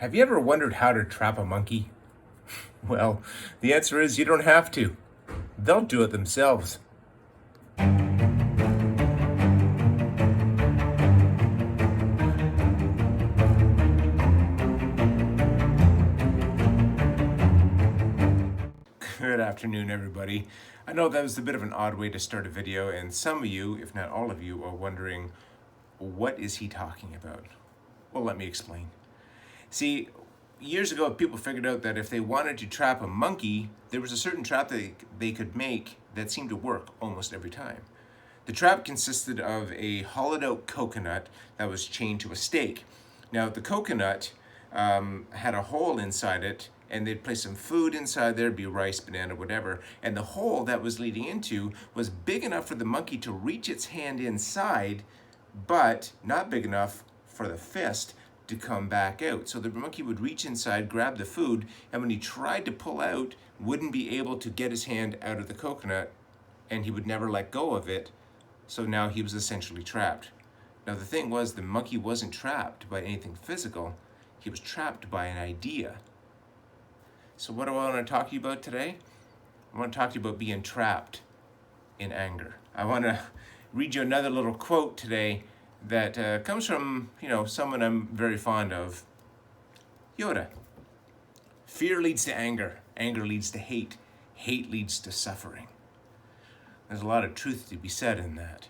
Have you ever wondered how to trap a monkey? Well, the answer is you don't have to. They'll do it themselves. Good afternoon, everybody. I know that was a bit of an odd way to start a video, and some of you, if not all of you, are wondering, what is he talking about? Well, let me explain. See, years ago, people figured out that if they wanted to trap a monkey, there was a certain trap that they could make that seemed to work almost every time. The trap consisted of a hollowed out coconut that was chained to a stake. Now, the coconut had a hole inside it, and they'd place some food inside there, be rice, banana, whatever, and the hole that was leading into was big enough for the monkey to reach its hand inside, but not big enough for the fist to come back out. So the monkey would reach inside, grab the food, and when he tried to pull out, wouldn't be able to get his hand out of the coconut, and he would never let go of it. So now he was essentially trapped. Now the thing was, the monkey wasn't trapped by anything physical. He was trapped by an idea. So what do I want to talk to you about today? I want to talk to you about being trapped in anger. I want to read you another little quote today that comes from, someone I'm very fond of, Yoda. Fear leads to anger. Anger leads to hate. Hate leads to suffering. There's a lot of truth to be said in that.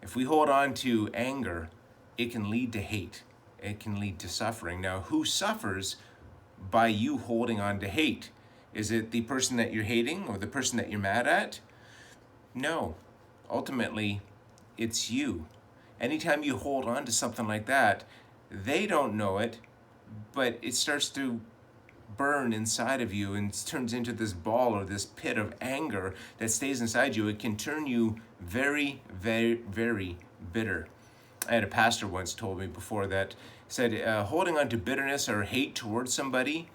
If we hold on to anger, it can lead to hate. It can lead to suffering. Now, who suffers by you holding on to hate? Is it the person that you're hating or the person that you're mad at? No. Ultimately, it's you. Anytime you hold on to something like that, they don't know it, but it starts to burn inside of you and turns into this ball or this pit of anger that stays inside you. It can turn you very, very, very bitter. I had a pastor once told me before that said holding on to bitterness or hate towards somebody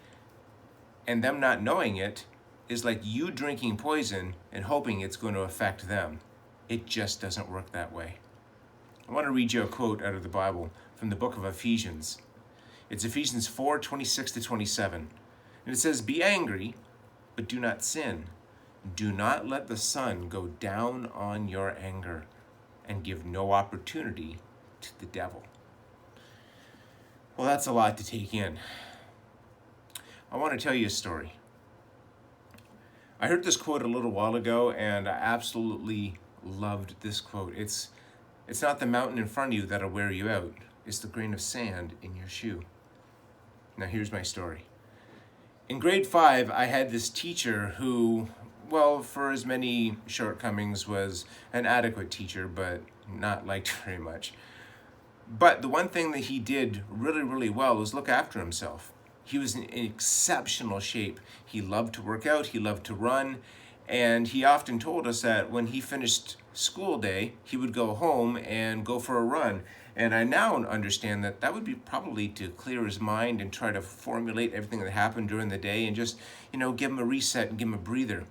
and them not knowing it is like you drinking poison and hoping it's going to affect them. It just doesn't work that way. I want to read you a quote out of the Bible from the book of Ephesians. It's Ephesians 4:26-27. And it says, "Be angry, but do not sin. Do not let the sun go down on your anger, and give no opportunity to the devil." Well, that's a lot to take in. I want to tell you a story. I heard this quote a little while ago, and I absolutely loved this quote. It's not the mountain in front of you that'll wear you out. It's the grain of sand in your shoe. Now, here's my story. In grade 5, I had this teacher who, well, for his many shortcomings, was an adequate teacher, but not liked very much. But the one thing that he did really, really well was look after himself. He was in exceptional shape. He loved to work out, he loved to run, and he often told us that when he finished school day, he would go home and go for a run. And I now understand that that would be probably to clear his mind and try to formulate everything that happened during the day and just, give him a reset and give him a breather.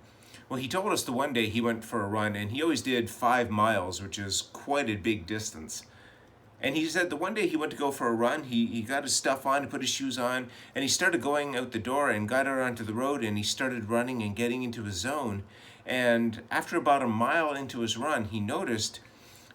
Well, he told us the one day he went for a run, and he always did 5 miles, which is quite a big distance. And he said the one day he went to go for a run, he got his stuff on, put his shoes on, and he started going out the door and got out onto the road, and he started running and getting into his zone. And after about a mile into his run, he noticed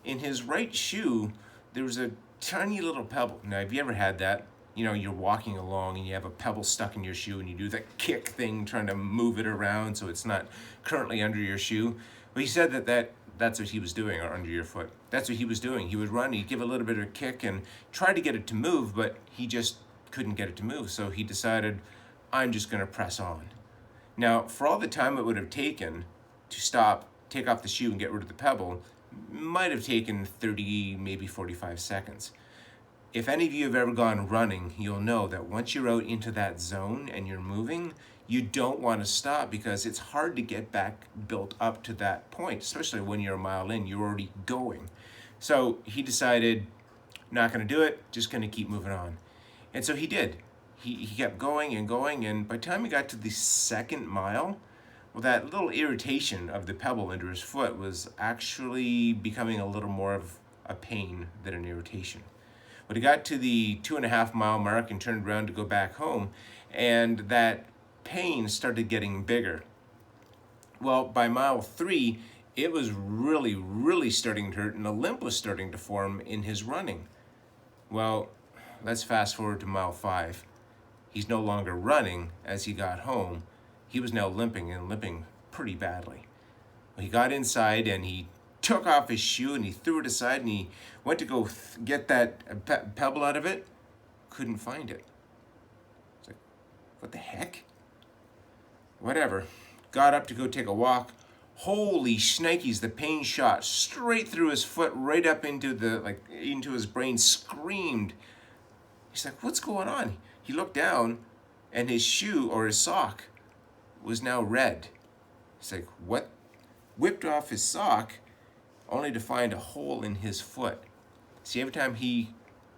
in his right shoe, there was a tiny little pebble. Now, have you ever had that? You're walking along and you have a pebble stuck in your shoe and you do that kick thing trying to move it around so it's not currently under your shoe. Well, he said that's what he was doing, or under your foot. That's what he was doing. He would run, he'd give a little bit of a kick and try to get it to move, but he just couldn't get it to move. So he decided, I'm just going to press on. Now, for all the time it would have taken to stop, take off the shoe and get rid of the pebble, might have taken 30, maybe 45 seconds. If any of you have ever gone running, you'll know that once you're out into that zone and you're moving, you don't want to stop because it's hard to get back built up to that point, especially when you're a mile in, you're already going. So he decided, not going to do it, just going to keep moving on. And so he did. He kept going and going, and by the time he got to the second mile, well, that little irritation of the pebble under his foot was actually becoming a little more of a pain than an irritation. But he got to the 2.5 mile mark and turned around to go back home, and that pain started getting bigger. Well, by mile 3, it was really, really starting to hurt, and a limp was starting to form in his running. Well, let's fast forward to mile 5. He's no longer running as he got home. He was now limping, and limping pretty badly. He got inside and he took off his shoe and he threw it aside and he went to go get that pebble out of it. Couldn't find it. It's like, what the heck? Whatever. Got up to go take a walk. Holy shnikes, the pain shot straight through his foot, right up into into his brain, screamed. He's like, what's going on? He looked down and his shoe or his sock was now red. He's like, what? Whipped off his sock only to find a hole in his foot. See, every time he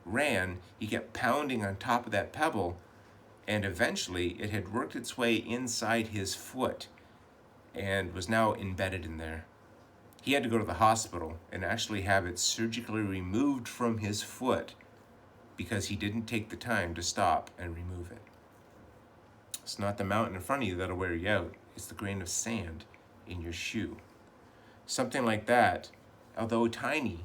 ran, he kept pounding on top of that pebble, and eventually it had worked its way inside his foot and was now embedded in there. He had to go to the hospital and actually have it surgically removed from his foot because he didn't take the time to stop and remove it. It's not the mountain in front of you that'll wear you out. It's the grain of sand in your shoe. Something like that, although tiny,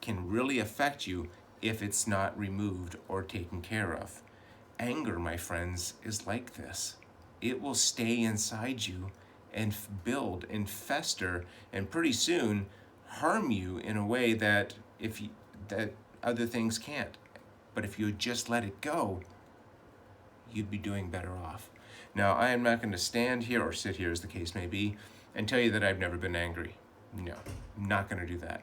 can really affect you if it's not removed or taken care of. Anger, my friends, is like this. It will stay inside you and build and fester and pretty soon harm you in a way that that other things can't. But if you just let it go, you'd be doing better off. Now, I am not going to stand here or sit here, as the case may be, and tell you that I've never been angry. No, I'm not going to do that.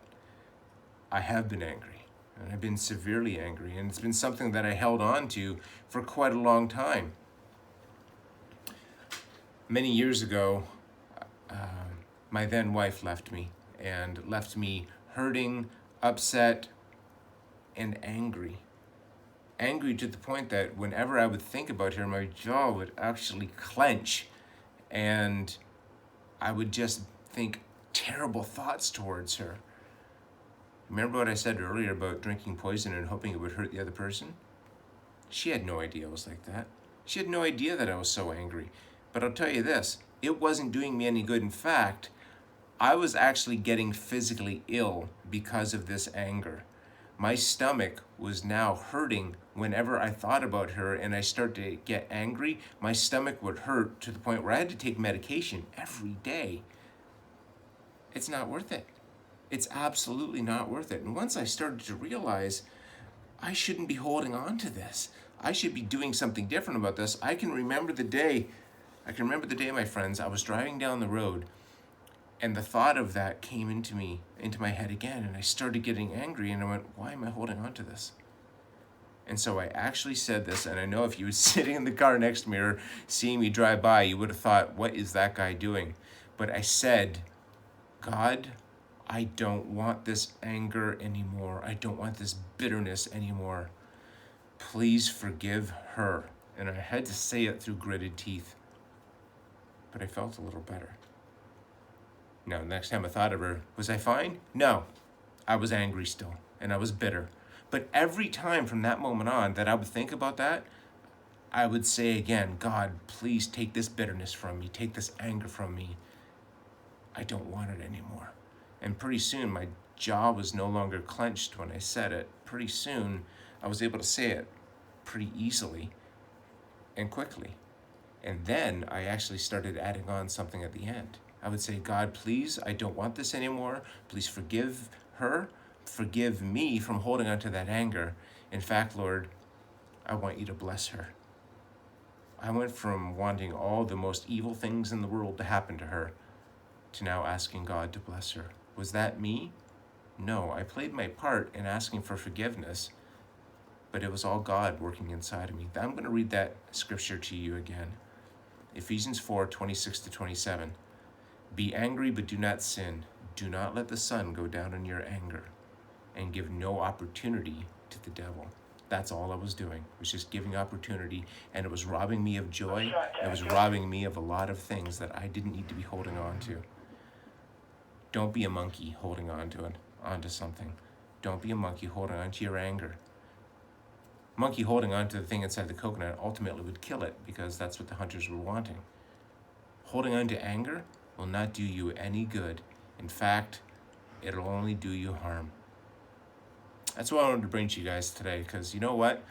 I have been angry, and I've been severely angry, and it's been something that I held on to for quite a long time. Many years ago, my then wife left me, and left me hurting, upset, and angry. Angry to the point that whenever I would think about her, my jaw would actually clench, and I would just think terrible thoughts towards her. Remember what I said earlier about drinking poison and hoping it would hurt the other person? She had no idea I was like that. She had no idea that I was so angry. But I'll tell you this, it wasn't doing me any good. In fact, I was actually getting physically ill because of this anger. My stomach was now hurting whenever I thought about her and I started to get angry. My stomach would hurt to the point where I had to take medication every day. It's not worth it. It's absolutely not worth it. And once I started to realize I shouldn't be holding on to this, I should be doing something different about this. I can remember the day, my friends, I was driving down the road and the thought of that came into my head again, and I started getting angry, and I went, why am I holding on to this? And so I actually said this, and I know if you were sitting in the car next to me or seeing me drive by, you would have thought, what is that guy doing? But I said, God, I don't want this anger anymore. I don't want this bitterness anymore. Please forgive her. And I had to say it through gritted teeth. But I felt a little better. Now, next time I thought of her, was I fine? No, I was angry still, and I was bitter. But every time from that moment on that I would think about that, I would say again, God, please take this bitterness from me, take this anger from me. I don't want it anymore. And pretty soon my jaw was no longer clenched when I said it. Pretty soon I was able to say it pretty easily and quickly. And then I actually started adding on something at the end. I would say, God, please, I don't want this anymore. Please forgive her. Forgive me from holding on to that anger. In fact, Lord, I want you to bless her. I went from wanting all the most evil things in the world to happen to her to now asking God to bless her. Was that me? No, I played my part in asking for forgiveness, but it was all God working inside of me. I'm going to read that scripture to you again. Ephesians 4:26-27. Be angry, but do not sin. Do not let the sun go down in your anger, and give no opportunity to the devil. That's all I was doing, was just giving opportunity, and it was robbing me of joy. It was robbing me of a lot of things that I didn't need to be holding on to. Don't be a monkey holding on to something. Don't be a monkey holding on to your anger. monkey holding on to the thing inside the coconut ultimately would kill it because that's what the hunters were wanting. Holding on to anger will not do you any good. In fact, it'll only do you harm. That's what I wanted to bring to you guys today, because you know what?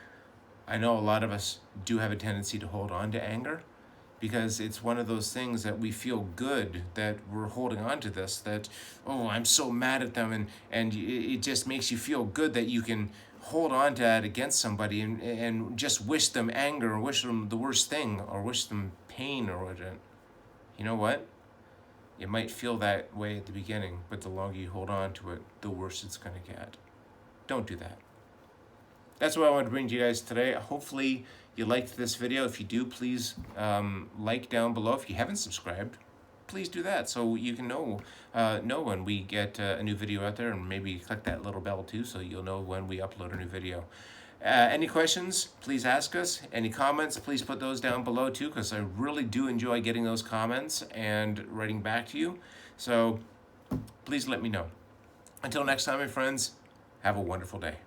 I know a lot of us do have a tendency to hold on to anger because it's one of those things that we feel good that we're holding on to this, that, oh, I'm so mad at them, and it just makes you feel good that you can hold on to that against somebody and just wish them anger or wish them the worst thing or wish them pain or whatever. You know what? You might feel that way at the beginning, but the longer you hold on to it, the worse it's going to get. Don't do that. That's what I wanted to bring to you guys today. Hopefully you liked this video. If you do, please like down below. If you haven't subscribed, please do that so you can know when we get a new video out there, and maybe click that little bell too so you'll know when we upload a new video. Any questions, please ask us. Any comments, please put those down below too, because I really do enjoy getting those comments and writing back to you. So please let me know. Until next time, my friends, have a wonderful day.